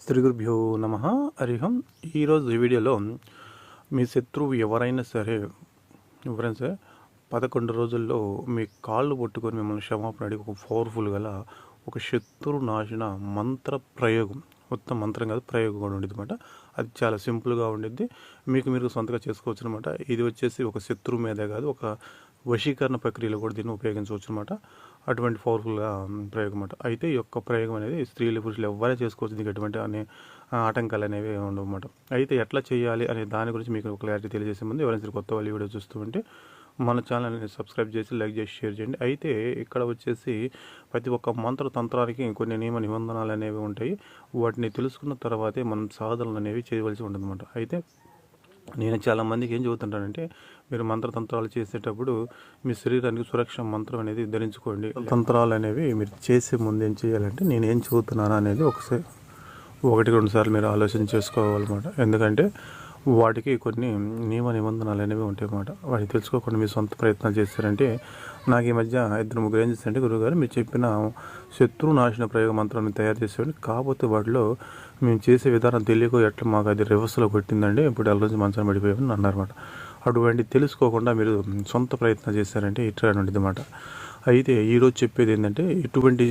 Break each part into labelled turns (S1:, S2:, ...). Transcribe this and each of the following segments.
S1: శ్రీ గురుభ్యో నమ. హరిహం. ఈరోజు ఈ వీడియోలో మీ శత్రువు ఎవరైనా సరే 11 రోజుల్లో మీ కాళ్ళు పట్టుకొని మిమ్మల్ని క్షమాపణ అడిగి ఒక పవర్ఫుల్ గల ఒక శత్రు నాశన మంత్ర ప్రయోగం, మొత్తం మంత్రం కాదు ప్రయోగం కూడా ఉండేది అనమాట. అది చాలా సింపుల్గా ఉండిద్ది, మీరు సొంతగా చేసుకోవచ్చు అనమాట. ఇది వచ్చేసి ఒక శత్రువు మీదే కాదు, ఒక వశీకరణ ప్రక్రియలో కూడా దీన్ని ఉపయోగించవచ్చు అనమాట. అటువంటి పవర్ఫుల్గా ప్రయోగం అన్నమాట. అయితే ఈ యొక్క ప్రయోగం అనేది స్త్రీలు పురుషులు ఎవరే చేసుకోవచ్చు, దీనికి ఎటువంటి ఆటంకాలు అనేవి ఉండవు అన్నమాట. అయితే ఎట్లా చేయాలి అనే దాని గురించి మీకు క్లారిటీ తెలియజేసే ముందు ఎవరైనా కొత్త వాళ్ళు వీడియో చూస్తూ ఉంటే మన ఛానల్ని సబ్స్క్రైబ్ చేసి లైక్ చేసి షేర్ చేయండి. అయితే ఇక్కడ వచ్చేసి ప్రతి ఒక్క మంత్ర తంత్రానికి కొన్ని నియమ నిబంధనలు అనేవి ఉంటాయి. వాటిని తెలుసుకున్న తర్వాతే మనం సాధనలు అనేవి చేయవలసి ఉంటుందన్నమాట. అయితే నేను చాలామందికి ఏం చెబుతుంటానంటే, మీరు మంత్రతంత్రాలు చేసేటప్పుడు మీ శరీరానికి సురక్ష మంత్రం అనేది ధరించుకోండి. తంత్రాలు అనేవి మీరు చేసే ముందు ఏం చేయాలంటే, నేను ఏం చదువుతున్నాను అనేది ఒకటి రెండు సార్లు మీరు ఆలోచన చేసుకోవాలన్నమాట. ఎందుకంటే వాటికి కొన్ని నియమ నిబంధనలు అనేవి ఉంటాయి అన్నమాట. వాటిని తెలుసుకోకుండా మీ సొంత ప్రయత్నాలు చేస్తారంటే, నాకు ఈ మధ్య 2-3 ఏం చేస్తారంటే, గురువుగారు మీరు చెప్పిన శత్రు నాశన ప్రయోగ మంత్రాన్ని తయారు చేసేవాడిని, కాకపోతే వాటిలో మేము చేసే విధానం తెలియక ఎట్లా మాకు అది రివర్స్లో కొట్టిందండి, ఇప్పుడు అల్ల నుంచి మంచాన్ని పడిపోయామని అన్నారన్నమాట. అటువంటి తెలుసుకోకుండా మీరు సొంత ప్రయత్నం చేశారంటే ఇట్లా ఉండేది అన్నమాట. అయితే ఈరోజు చెప్పేది ఏంటంటే, ఎటువంటి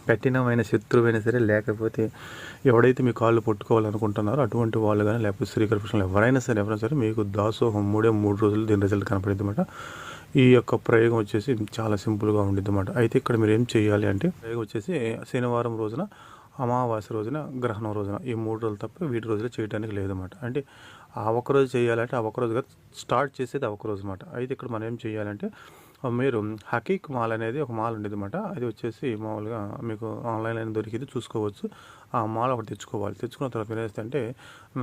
S1: కఠినమైన శత్రువైనా సరే, లేకపోతే ఎవడైతే మీ కాళ్ళు పట్టుకోవాలనుకుంటున్నారో అటువంటి వాళ్ళు కానీ, లేకపోతే స్త్రీకర పురుషులు ఎవరైనా సరే మీకు దాసోహం 3 రోజులు దీని రిజల్ట్ కనపడింది అన్నమాట. ఈ యొక్క ప్రయోగం వచ్చేసి చాలా సింపుల్గా ఉండిద్ది అన్నమాట. అయితే ఇక్కడ మీరు ఏం చేయాలి అంటే, ప్రయోగం వచ్చేసి శనివారం రోజున, అమావాస్య రోజున, గ్రహణం రోజున, ఈ 3 రోజులు తప్ప వీటి రోజులు చేయడానికి లేదన్నమాట. అంటే ఆ ఒక్కరోజు చేయాలంటే ఆ ఒక్కరోజుగా స్టార్ట్ చేసేది ఆ ఒక్కరోజు అన్నమాట. అయితే ఇక్కడ మనం ఏం చేయాలంటే, మీరు హకీక్ మాల్ అనేది ఒక మాల్ ఉండేది అన్నమాట. అది వచ్చేసి మామూలుగా మీకు ఆన్లైన్లో దొరికింది, చూసుకోవచ్చు. ఆ మాల్ ఒకటి తెచ్చుకోవాలి. తెచ్చుకున్న తర్వాత మీరు ఏంటంటే,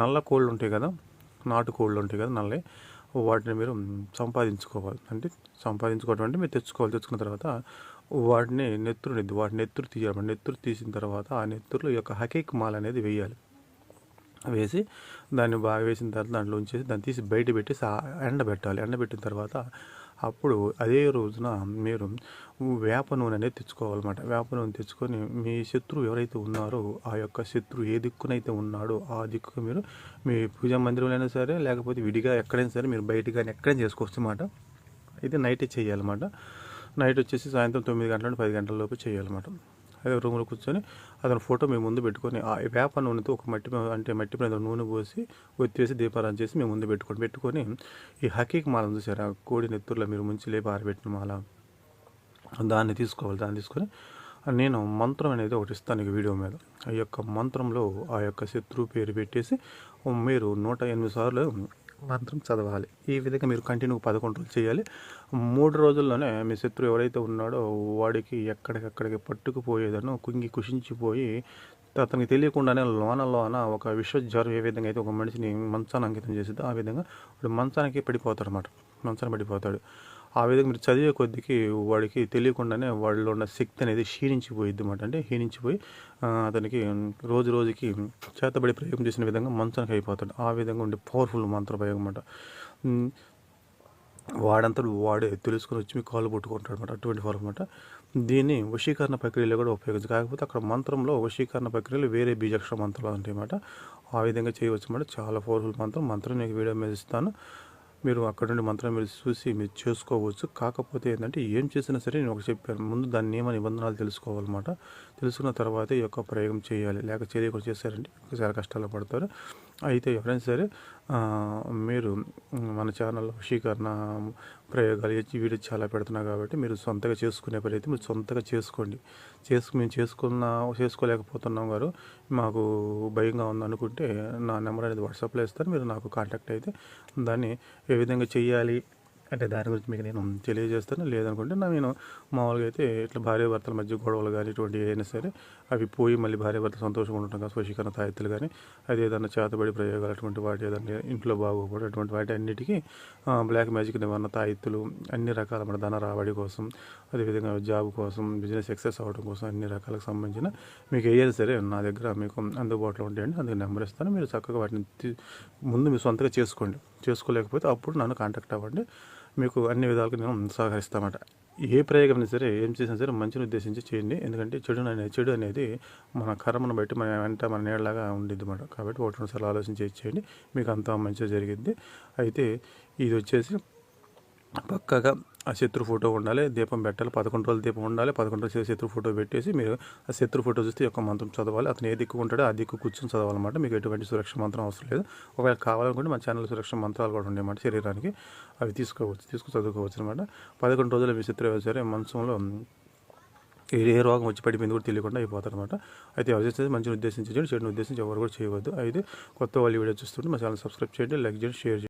S1: నల్ల కోళ్ళు ఉంటాయి కదా, నాటు కోళ్ళు ఉంటాయి కదా నల్లే, వాటిని మీరు సంపాదించుకోవాలి. అంటే సంపాదించుకోవడం అంటే మీరు తెచ్చుకోవాలి. తెచ్చుకున్న తర్వాత వాటిని నెత్తురు తీయాలి. నెత్తురు తీసిన తర్వాత ఆ నెత్తురులో ఈ యొక్క హకీక్ మాల్ అనేది వేయాలి. వేసి దాన్ని బాగా వేసిన తర్వాత దాంట్లో ఉంచేసి దాన్ని తీసి బయట పెట్టేసి ఎండబెట్టాలి. ఎండబెట్టిన తర్వాత అప్పుడు అదే రోజున మీరు వేప నూనె అనేది తెచ్చుకోవాలన్నమాట. వేప నూనె తెచ్చుకొని మీ శత్రువు ఎవరైతే ఉన్నారో ఆ యొక్క శత్రువు ఏ దిక్కునైతే ఉన్నాడో ఆ దిక్కుకు మీరు మీ పూజా మందిరంలో అయినా సరే, లేకపోతే విడిగా ఎక్కడైనా సరే, మీరు బయట కానీ ఎక్కడైనా చేసుకోవచ్చు అన్నమాట. ఇది నైటే చేయాలన్నమాట. నైట్ వచ్చేసి సాయంత్రం 9 గంటల నుండి 10 గంటల లోపు చేయాలన్నమాట. అదే రూమ్లో కూర్చొని అతని ఫోటో మీ ముందు పెట్టుకొని ఆ వేప నూనెతో ఒక మట్టి మీద నూనె పోసి ఒత్తివేసి దీపారాధన చేసి మీ ముందు పెట్టుకొని ఈ హకీక్ మాలను చూసారా, కోడి నెత్తుర్లో మీరు ముంచి లేపి ఆరబెట్టిన మాల, దాన్ని తీసుకోవాలి. దాన్ని తీసుకొని నేను మంత్రం అనేది ఒకటి ఇస్తాను ఈ వీడియో మీద. ఆ యొక్క మంత్రంలో ఆ యొక్క శత్రువు పేరు పెట్టేసి మీరు 108 సార్లు మంత్రం చదవాలి. ఈ విధంగా మీరు కంటిన్యూ 11 రోజులు చేయాలి. 3 రోజుల్లోనే మీ శత్రువు ఎవరైతే ఉన్నాడో వాడికి ఎక్కడికక్కడికి పట్టుకుపోయేదనో కుషించిపోయి అతనికి తెలియకుండానే లోన ఒక విశ్వజ్వరం ఏ విధంగా అయితే ఒక మనిషిని మంచాన్ని అంకితం చేసిద్దో ఆ విధంగా వాడు మంచానికి పడిపోతాడు అన్నమాట. మంచానికి పడిపోతాడు. ఆ విధంగా మీరు చదివే కొద్దికి వాడికి తెలియకుండానే వాళ్ళలో ఉన్న శక్తి అనేది క్షీణించిపోయిద్ది అన్నమాట. అంటే క్షీణించిపోయి అతనికి రోజుకి చేతబడి ప్రయోగం చేసిన విధంగా మంచానికి అయిపోతాడు. ఆ విధంగా ఉండే పవర్ఫుల్ మంత్ర ప్రయోగం అన్నమాట. వాడే తెలుసుకొని వచ్చి మీ కాళ్ళు పట్టుకుంటాడు అనమాట. అటువంటి ఫార్ అనమాట. దీన్ని వశీకరణ ప్రక్రియలో కూడా ఉపయోగించు. కాకపోతే అక్కడ మంత్రంలో వశీకరణ ప్రక్రియలో వేరే బీజాక్షర మంత్రాలు ఉంటాయి అన్నమాట. ఆ విధంగా చేయవచ్చు అన్నమాట. చాలా పవర్ఫుల్ మంత్రం నేను వీడియో మీద ఇస్తాను. మీరు అక్కడ నుండి మంత్రం మీరు చూసి మీరు చేసుకోవచ్చు. కాకపోతే ఏంటంటే, ఏం చేసినా సరే నేను ఒకటి చెప్పాను, ముందు దాని నియమ నిబంధనలు తెలుసుకోవాలన్నమాట. తెలుసుకున్న తర్వాత ఈ యొక్క ప్రయోగం చేయాలి. లేక చేయకుండా చేశారంటే చాలా కష్టాలు పడతారు. అయితే ఎవరైనా సరే మీరు మన ఛానల్లో వశీకరణ ప్రయోగాలు వీడియో చాలా పెడుతున్నారు కాబట్టి మీరు సొంతగా చేసుకునే పని అయితే మీరు సొంతగా చేసుకోండి. మేము చేసుకోలేకపోతున్నాం గారు, మాకు భయంగా ఉంది అనుకుంటే నా నెంబర్ అనేది వాట్సాప్లో ఇస్తాను. మీరు నాకు కాంటాక్ట్ అయితే దాన్ని ఏ విధంగా చేయాలి అంటే దాని గురించి మీకు నేను తెలియజేస్తాను. లేదనుకుంటే నేను మామూలుగా అయితే ఇట్లా భార్యాభర్తల మధ్య గొడవలు కానీ ఇటువంటి ఏదైనా సరే అవి పోయి మళ్ళీ భార్యాభర్త సంతోషంగా ఉండటం కానీ, వశీకరణ తాయెత్తులు కానీ, అది ఏదైనా చేతబడి ప్రయోగాలు అటువంటి వాటి ఏదైనా ఇంట్లో బాగోకపోవడం అటువంటి వాటి అన్నిటికీ బ్లాక్ మ్యాజిక్ నివారణ తాయెత్తులు అన్ని రకాల మన ధన రాబడి కోసం, అదేవిధంగా జాబ్ కోసం, బిజినెస్ సక్సెస్ అవ్వడం కోసం అన్ని రకాలకు సంబంధించిన మీకు ఏదైనా సరే నా దగ్గర మీకు అందుబాటులో ఉంటాయండి. అందుకే నెంబర్ ఇస్తాను. మీరు చక్కగా వాటిని ముందు మీరు సొంతగా చేసుకోండి. చేసుకోలేకపోతే అప్పుడు నన్ను కాంటాక్ట్ అవ్వండి. మీకు అన్ని విధాలుగా నేను సహకరిస్తామట. ఏ ప్రయోగమైనా సరే ఏం చేసినా సరే మంచిని ఉద్దేశించి చేయండి. ఎందుకంటే చెడు అనేది మన కర్మను బట్టి మన వెంట మన నీడలాగా ఉండిద్ది అన్నమాట. కాబట్టి 1-2 సార్లు ఆలోచించి చేయండి, మీకు అంతా మంచిగా జరిగిద్ది. అయితే ఇది వచ్చేసి పక్కాగా ఆ శత్రు ఫోటో ఉండాలి, దీపం పెట్టాలి, 11 రోజులు దీపం ఉండాలి, 11 రోజులు శత్రు ఫోటో పెట్టేసి మీరు ఆ శత్రు ఫోటో చూస్తే యొక్క మంత్రం చదవాలి. అతను ఏ దిక్కు ఉంటాడో ఆ దిక్కు కూర్చొని చదవాలన్నమాట. మీకు ఎటువంటి సురక్ష మంత్రం అవసరం లేదు. ఒకవేళ కావాలనుకుంటే మన ఛానల్ సురక్ష మంత్రాలు కూడా ఉండేమాట శరీరానికి, అవి తీసుకుని చదువుకోవచ్చు అనమాట. 11 రోజులు మీ శత్రు సరే మంచంలో ఏ రోగం వచ్చి పడిపోయింది కూడా తెలియకుండా అయిపోతారు అనమాట. అయితే ఎవరు చేసేది మంచిని ఉద్దేశించి చెడుని ఉద్దేశించి ఎవరు కూడా చేయవద్దు. అయితే కొత్త వాళ్ళు వీడియో చూస్తుంటే మా ఛానల్ సబ్స్క్రైబ్ చేయండి, లైక్ చేయండి, షేర్ చేయండి.